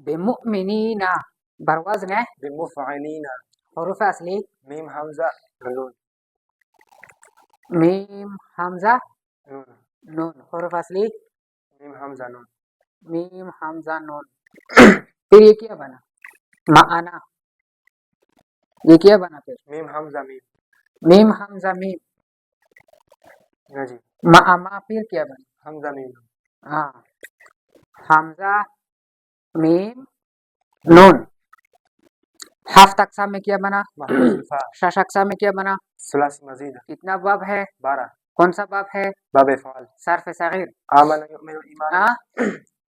بمؤمنین بر وزن بمفعنین حروف اصلی میم حمزہ نون میم حمزہ نون نون حروف اصلی میم حمزہ نون میم حمزہ نون پھر یہ کیا بنا معنا یہ کیا بنا پھر میم حمزہ میم میم حمزہ میم ہاں جی ما پھر کیا بنا حمزہ میم ہاں حمزہ میم نون ہفت اقسام میں کیا بنا محفوظ الفاء شش اقسام میں کیا بنا ثلاثی مزید کتنا باب ہے 12 کون سا باب ہے باب فعل صرف صغیر آمن یؤمن ایمانا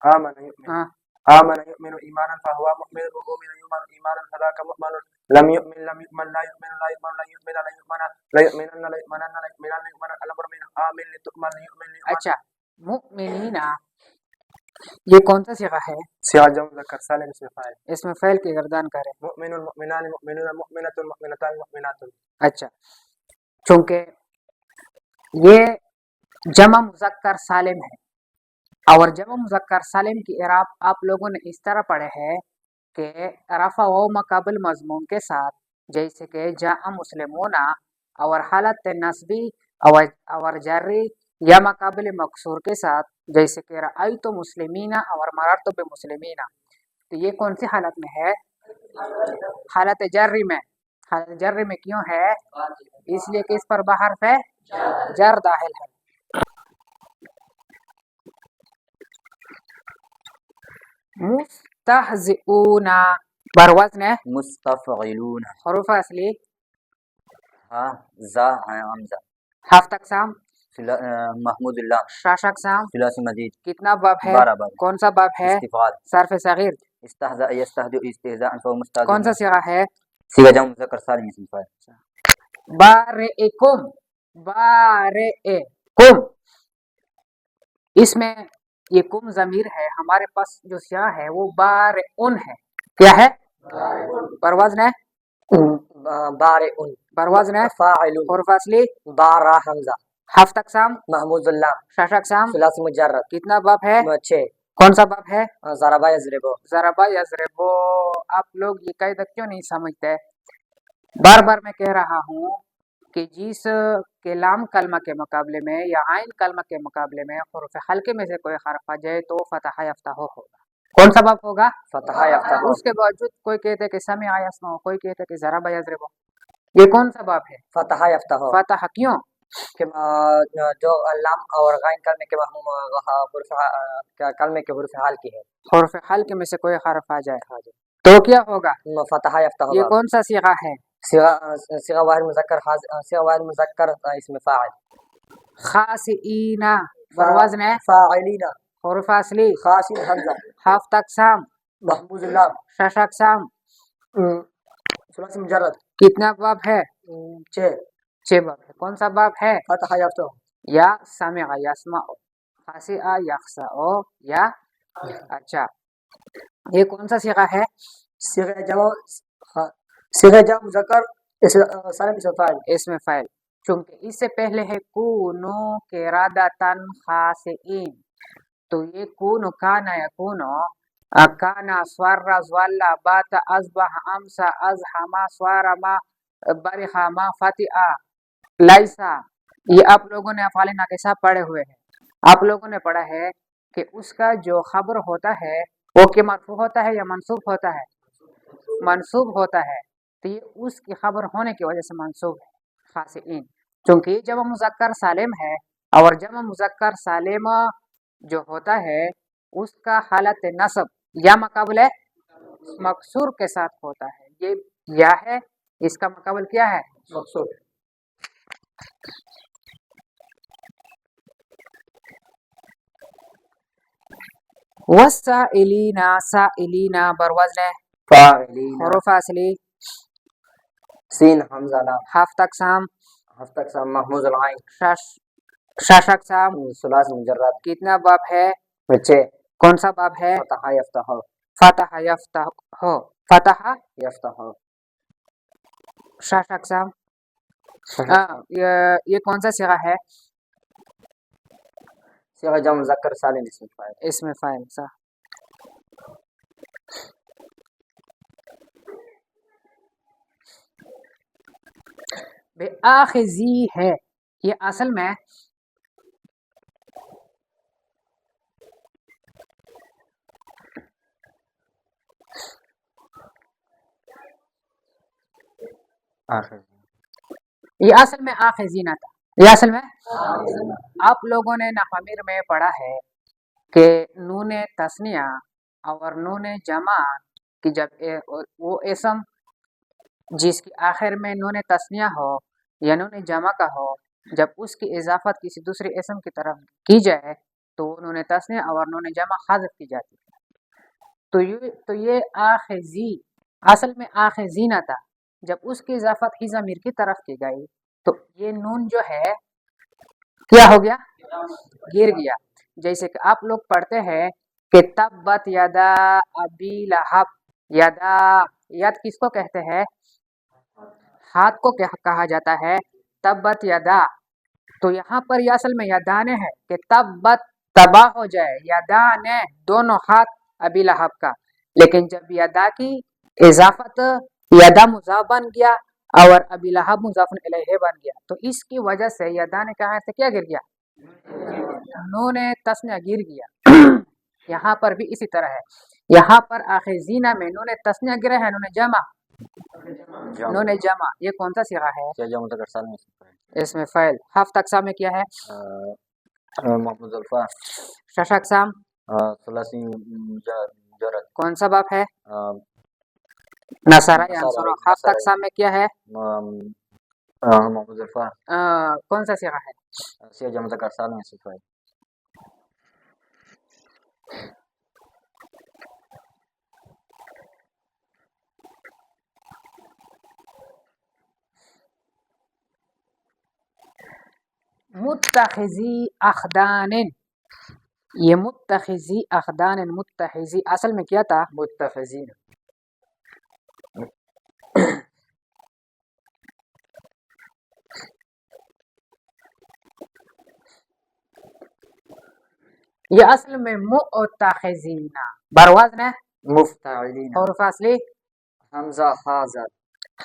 آمن یؤمن ہاں آمن یؤمن ایمانا فهو مؤمن ومؤمن یؤمن ایمانا فذاك مؤمن لم يؤمن لا يؤمن لا يؤمن لا يؤمن لا يؤمن لا يؤمن لا يؤمن الامر من آمن لتؤمن يؤمن اچھا مؤمنین یہ کون سا صیغہ ہے صیغہ جمع مذکر سالم اسم فاعل اس میں فعل کی گردان کرے مؤمن مؤمنان مؤمنون مؤمنۃ مؤمنتان مؤمنات اچھا چونکہ یہ جمع مذکر سالم ہے اور جمع مذکر سالم کی اعراب آپ لوگوں نے اس طرح پڑھے ہے کہ رفع و مقابل مضمون کے ساتھ جیسے کہ جاء مسلمون اور حالت نصبی اور جری یا مقابل مکسور کے ساتھ جیسے کہ رأیت مسلمین اور مررت بمسلمین تو یہ کون سی حالت میں ہے حالت جری میں حالت جری میں کیوں ہے اس لیے کہ اس پر بحرف ہے جر داخل ہے مستہزئون بر وزن مستفعلون حروف اصلی ہاں زا ہے حمزہ ہفت اقسام محمود اللہ شش اقسام ثلاثی مزید کتنا باب ہے 12 باب کون سا باب ہے استفعال صرف صغیر استهزأ يستهزئ استهزاء فهو مستهزئ کون سا صیغہ ہے صيغة جمع مذکر سالم اسم فاعل بارئکم بارئکم اس میں یہ کم ضمیر ہے ہمارے پاس جو سیاہ ہے وہ بارئن ہے کیا ہے پروازن ہے بارئن پروازن ہے فاعل حروف اصلی بارا حمزہ ہفت اقسام محمود اللہ شش اقسام ثلاثی مجرد کتنا باب ہے 6 کون سا باب ہے ضربہ یضرب ضربہ یضربو آپ لوگ یہ قاعدہ کیوں نہیں سمجھتے بار بار میں کہہ رہا ہوں کہ جس کے لام کلمہ کے مقابلے میں یا عین کلمہ کے مقابلے میں حروف حلقے میں سے کوئی حرف آ جائے تو فتح یفتح ہوگا کون سا باب ہوگا فتح یفتح اس کے باوجود کوئی کہتے کہ سمع یسمع کوئی کہتے کہ ضرب یضرب یہ کون سا باب ہے فتح یفتح فتح کیوں کہ جو لام اور غین کلمے کے حروف کلمے کے حروف حال کی ہے حروف حلقے میں سے کوئی حرف آ جائے تو کیا ہوگا فتح یفتح یہ کون سا صیغہ ہے صیغہ واحد مذکر صیغہ واحد مذکر اسم فاعل خاسئین بر وزن ہے فاعلین حروف اصلی خاسن حمزہ ہفت اقسام محمود اللہ شش اقسام ثلاثی مجرد کتنا باب ہے 6 باب ہے کون سا باب ہے فتح یفتح یا سمع یسمع خاسئ یخسع یا اچھا یہ کون سا صیغہ ہے صیغہ جمع مذکر سالم اسم فاعل اس میں فاعل چونکہ اس سے پہلے ہے کونو قرادۃ خاسئین تو یہ کونو کانا یکونو کانا سور زولا بات اصبح امسا ازحما سوارما برخاما فتح لیسا یہ آپ لوگوں نے افعال ناقصہ پڑھے ہوئے ہیں آپ لوگوں نے پڑھا ہے کہ اس کا جو خبر ہوتا ہے وہ کہ مرفوع ہوتا ہے یا منصوب ہوتا ہے منصوب ہوتا ہے تو یہ اس کی خبر ہونے کی وجہ سے منصوب ہے خاسئین چونکہ جمع مذکر سالم ہے اور جمع مذکر سالم جو ہوتا ہے اس کا حالت نصب یا مقابل مکسور کے ساتھ ہوتا ہے یہ یا ہے اس کا مقابل کیا ہے مقصود والسائلین سائلین بر وزن فاعلین حروف اصلی سین حمزہ لام ہفت اقسام محمود العین شش اقسام ثلاثی مجرد کتنا باب ہے 6 کون سا باب ہے فتح یفتح فتح یفتح فتح یفتح شش اقسام یہ کون سا صیغہ ہے صیغہ جمع مذکر سالم اسم فاعل اس میں فاعل صح بے آخذی ہے، یہ اصل میں آخذینہ تھا، یہ اصل میں آپ لوگوں نے نحویر میں پڑھا ہے کہ نون تثنیہ اور نون جمع کی جب وہ اسم جس کی آخر میں نون تثنیہ ہو یا نون جمع کا ہو، جب اس کی اضافت کسی دوسرے اسم کی طرف کی جائے تو وہ نون تثنیہ اور نون جمع حذف کی جاتی ہے۔ تو یہ آخذی اصل میں آخذینہ تھا، جب اس کی اضافت ہی ضمیر کی طرف کی گئی تو یہ نون جو ہے کیا ہو گیا؟ گر گیا۔ جیسے کہ آپ لوگ پڑھتے ہیں کہ تبت یدا ابی لہب، یدا، ید کس کو کہتے ہیں؟ ہاتھ کو کہا جاتا ہے تبت یدا، تو یہاں پر یہ اصل میں یدانے ہے کہ تبت تباہ ہو جائے، یدانے دونوں ہاتھ ابی لہب کا، لیکن جب یدا کی اضافت یدا مضاف بن گیا اور ابی لہب مضاف الیہ بن گیا تو اس کی وجہ سے یدانے کہاں سے کیا گر گیا؟ نون تثنیہ گر گیا۔ یہاں پر بھی اسی طرح ہے، یہاں پر آخذینہ میں نون تثنیہ گرے ہیں، نون جمع، یہ کون سا صیغہ ہے؟ اس میں فعل۔ ہفت اقسام میں کیا ہے؟ محمود الفا، شش اقسام، ثلاثی جرد، کون سا باب ہے؟ نصرہ ینصر۔ ہفت اقسام میں کیا ہے؟ محمود الفا، کون سا صیغہ ہے؟ سیغہ جمع مذکر سالم اسم فاعل۔ متخذی اخدان، یہ متخذی اخدان، متخذی اصل میں کیا تھا؟ متخذین، یہ اصل میں متخذین، بروزن ہے مفتعلین، اور فاصلی حمزہ حاضر،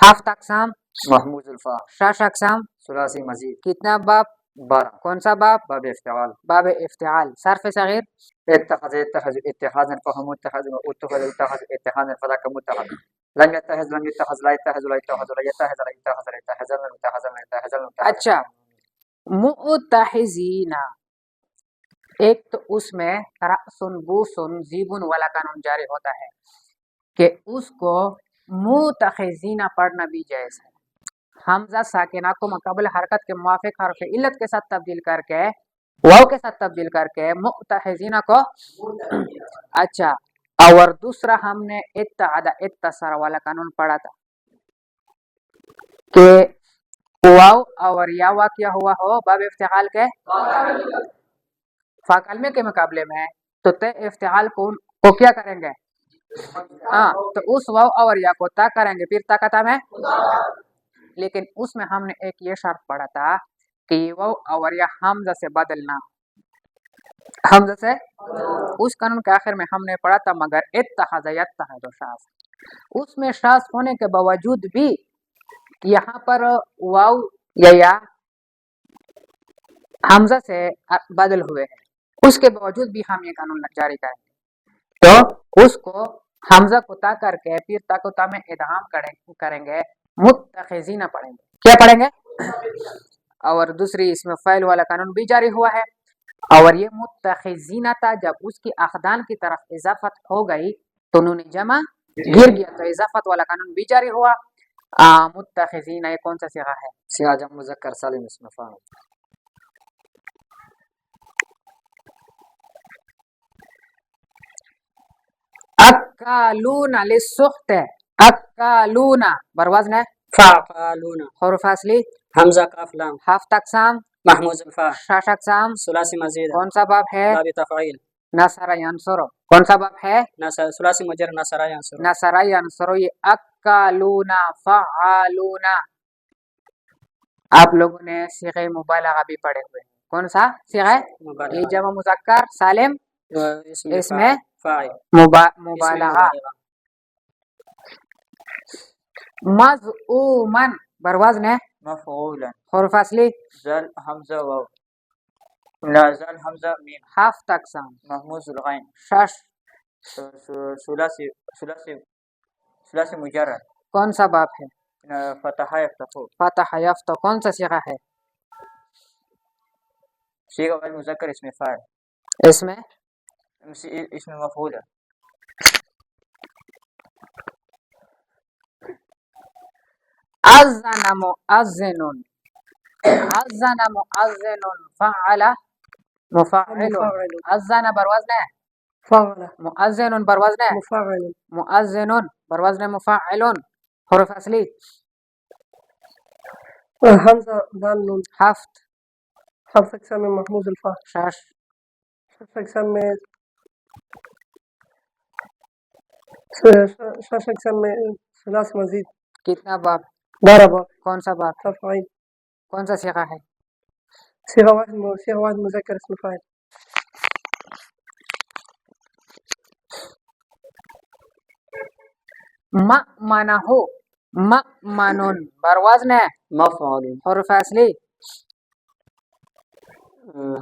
ہفت اقسام، محمود الفا، شش اقسام، ثلاثی مزید، کتنا باب؟ 12، کون سا باب؟ باب افتعال، باب افتعال۔ صرف صغیر، اتخذ اتخاذا فهم متخذ، اتخذ اتخاذا فذاك متخذ، لم يتخذ لا يتخذ لا يتخذ لا يتخذ. اچھا متحزین، ایک تو اس میں رأسن بوسن زیبن والا قانون جاری ہوتا ہے کہ اس کو متخذین پڑھنا بھی جائز ہے، حمزہ ساکنہ کو مقابل حرکت کے موافق حرف علت کے ساتھ تبدیل کر کے واو کے ساتھ تبدیل کر کے متحزین کو اچھا، اور دوسرا ہم نے اتعد اتصر والا قانون پڑھا تھا کہ واو اور یا وا کیا ہوا ہو باب افتعال کے فا کلمے کے مقابلے میں، تو تے افتعال کو کیا کریں گے؟ ہاں، تو اس واو اور یا کو تا کریں گے، پھر تا کا تا میں، لیکن اس میں ہم نے ایک یہ شرط پڑھا تھا کہ یہ واو اور یا حمزہ سے بدلنا، حمزہ سے، اس قانون کے آخر میں ہم نے پڑھا تھا مگر اتخذ یتخذ شاذ، اس میں شاذ ہونے کے باوجود بھی یہاں پر واو یا حمزہ سے بدل ہوئے ہیں، اس کے باوجود بھی ہم یہ قانون جاری کریں گے، تو اس کو حمزہ کو تا کر کے پھر تا کو تا میں ادغام کریں گے، متخذین پڑھیں گے، کیا پڑھیں گے؟ اور دوسری اس میں فعل والا قانون بھی جاری ہوا ہے، اور یہ متخذین تھا، جب اس کی اخدان کی طرف اضافت ہو گئی تو نون جمع گر گیا، تو اضافت والا قانون بھی جاری ہوا۔ متخذین یہ کون سا صیغہ ہے؟ سیغہ جمع مذکر سالم اسم فاعل۔ اکالون للسخط، اکالون بروزن ہے فعالون، حروف اصلی حمزہ کاف لام، ہفت اقسام، محمود الفا، شش اقسام، ثلاثی مزید، کون سا باب ہے؟ باب تفعیل، نصر ینصر، کون سا باب ہے؟ ثلاثی مجر نصر ینصر، نصر ینصر، یہ اکالون فعالون، آپ لوگوں نے صیغہ مبالغہ بھی پڑھے ہوئے ہیں، کون سا صیغہ ہے؟ یہ جمع مذکر سالم اس میں فاعل، مبالغہ، مذعومن بروزن ہے مفعولا. حروف اصلی زل حمزة واو. لا زل حمزة ميم. 7 اقسام. مهموز الغين. 6 ثلاثي مجرد. کون سا باب ہے؟ فتح يفتح. فتح یفتح کون سا صیغہ ہے؟ صيغة المذكر اسم فاعل. اس میں اسم مفعول. اذن مؤذن. اذن مؤذن. فعل مفعل. اذن بر وزن فعل. مؤذن بر وزن مفعل. مؤذن بر وزن مفعل. حروف اصلی همزة دال نون. 7 5 أقسام من محموز الفاء. 6 6 أقسام من 6 أقسام من ثلاث مزيد. کتنا باب؟ ضرب. کون سا باب؟ تفعيل. کون سا صیغہ ہے؟ صيغة واحد مذكر اسم فاعل. مأمنہ مأمن بر وزن مفعول. حروف اصلی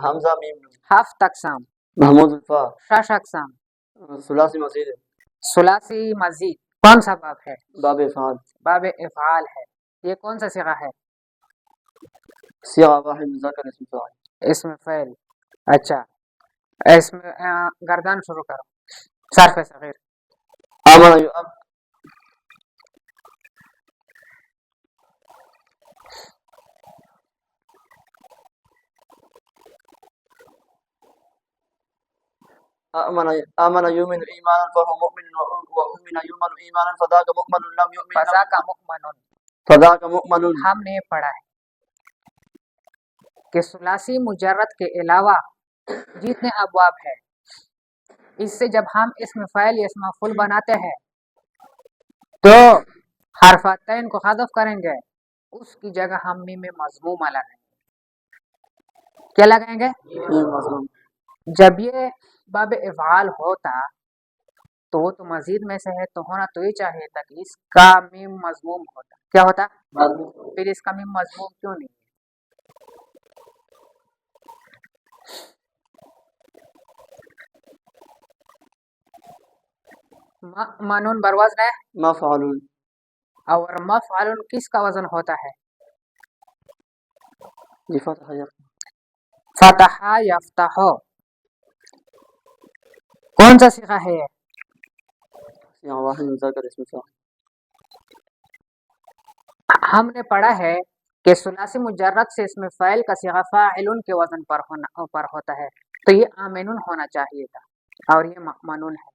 حمزة ميم. 7 اقسام. محمود الفاء. 6 اقسام. ثلاثي مزيد. ثلاثی مزید کون سا باب ہے؟ باب افعال. باب افعال ہے. یہ کون سا صیغہ ہے؟ صيغة واحد مذكر اسم فاعل. اسم فعل. اچھا اسم گردان شروع کرو. صرف صغیر. آمن يؤمن. آمن يؤمن إيمانا فهو مؤمن وأؤمن يؤمن إيمانا فذاك مؤمن لم يؤمن. فذاک مؤمن. فذاك مؤمن. ہم نے پڑھا ہے کہ ثلاثی مجرد کے علاوہ جتنے ابواب ہے اس سے جب ہم اسم فاعل یا اسم مفعول بناتے ہیں تو حرفاتین کو حذف کریں گے، اس کی جگہ ہم میم مضمومہ لگائیں گے. کیا لگائیں گے؟ جب یہ باب افعال ہوتا تو وہ تو مزید میں سے ہے تو ہونا تو یہ چاہیے تھا کہ اس کا میم مضموم ہوتا. کیا ہوتا؟ پھر اس کا میم مضموم کیوں نہیں؟ مأمن بر وزن ہے مفعول. اور مفعل کس کا وزن ہوتا ہے؟ لفتح يفتح. فتح یفتح. کون سا صیغہ ہے یہ؟ صيغة واحد مذكر اسم فاعل. ہم نے پڑھا ہے کہ ثلاثی مجرد سے اسم فاعل کا صیغہ فاعل کے وزن پر ہوتا ہے تو یہ آمن ہونا چاہیے تھا اور یہ مأمن ہے.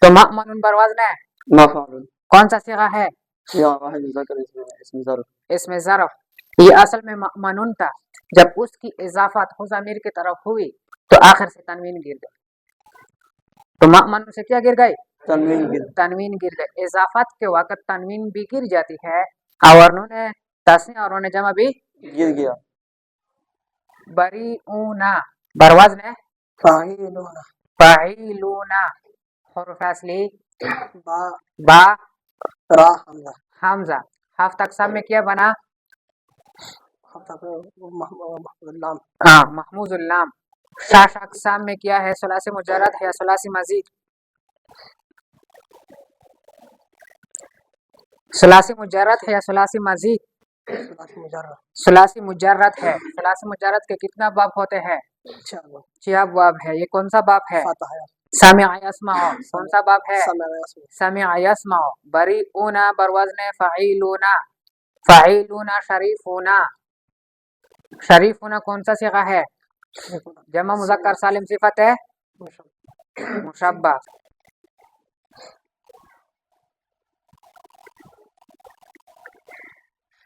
تو مأمن بر وزن ہے مفعول. کون سا صیغہ ہے؟ صيغة واحد مذكر اسم ظرف. اسم ظرف. یہ اصل میں مأمن تھا، جب اس کی اضافت ہو ضمیر کی طرف ہوئی تو آخر سے تنوین گر گئی. تو مأمن سے کیا گر گئی؟ تنوین گر گئی. اضافت کے وقت تنوین بھی گر جاتی ہے اور نون تسنیہ اور نون جمع بھی گر گیا. بریئون بر وزن ہے فاعلون. فاعلون. حروف اصلی با. با را. همزة. حمزہ. 7 اقسام میں کیا بنا؟ محمود اللام. محموز اللام. 6 اقسام میں کیا ہے؟ ثلاثی مجرد ہے یا ثلاثی مزید؟ ثلاثی مجرد ہے یا ثلاثی مزید؟ ثلاثي مجرد. ثلاثی مجرد ہے. ثلاثی مجرد کے کتنا باب ہوتے ہیں؟ 6 باب ہے. یہ کون سا باب ہے؟ فتح. سامع یسمع. کون سا باب ہے؟ سمع يسمع. سامع یسمع. بریئون بر وزن فعیلون. فعیلون. شریفون. شریفون کون سا صیغہ ہے؟ جمع مذکر سالم صفت ہے مشبہ.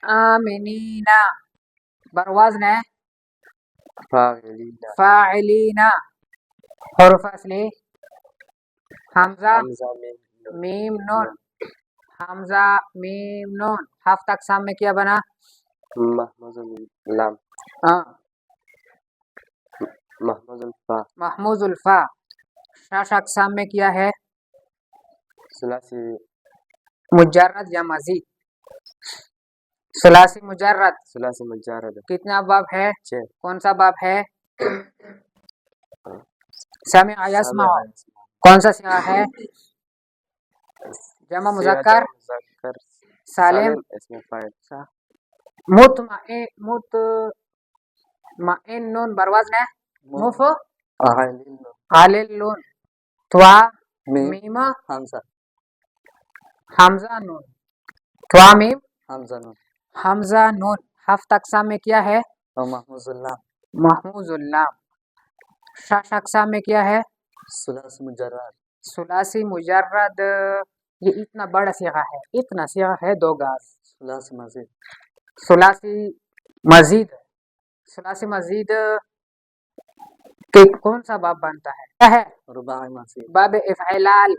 آمنین بر وزن ہے فاعلین. حروف اصلی حمزہ میم نون. حمزہ میم نون. 7 اقسام میں کیا بنا؟ محمود اللام. محمود الفاء. محموز الفاء. 6 اقسام میں کیا ہے؟ ثلاثي مجرد یا مزید؟ ثلاثی مجرد ثلاثی مجرد کتنا باب ہے؟ 6 کون سا باب ہے؟ سمع یسمع سابع کون سا صیغہ ہے؟ جمع مذکر مذکر سالم اسم فاعل مطمئن بر وزن فاعل مفعول توا میم میم حمزہ حمزہ نون توا میم حمزہ نون حمزہ نون ہفت اقسام میں کیا ہے؟ و محمود اللہ محموز اللام شش اقسام میں کیا ہے؟ ثلاثی مجرد ثلاثی مجرد یہ اتنا بڑا صیغہ ہے، اتنا صیغہ ہے 2 گاز. ثلاثی مزید ثلاثی مزید ثلاثی مزید کے کون سا باب بنتا ہے؟ کیا ہے؟ رباعی مزید باب افعلال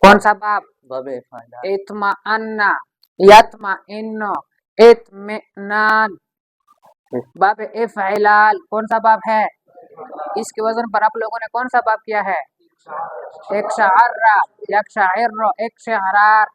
کون سا باب؟ باب افعال اطمئن یطمئن اطمئنان باب افعلال کون سا باب ہے؟ اس کے وزن پر آپ لوگوں نے کون سا باب کیا ہے؟ ایک شعر یک شاعر ایک شعرار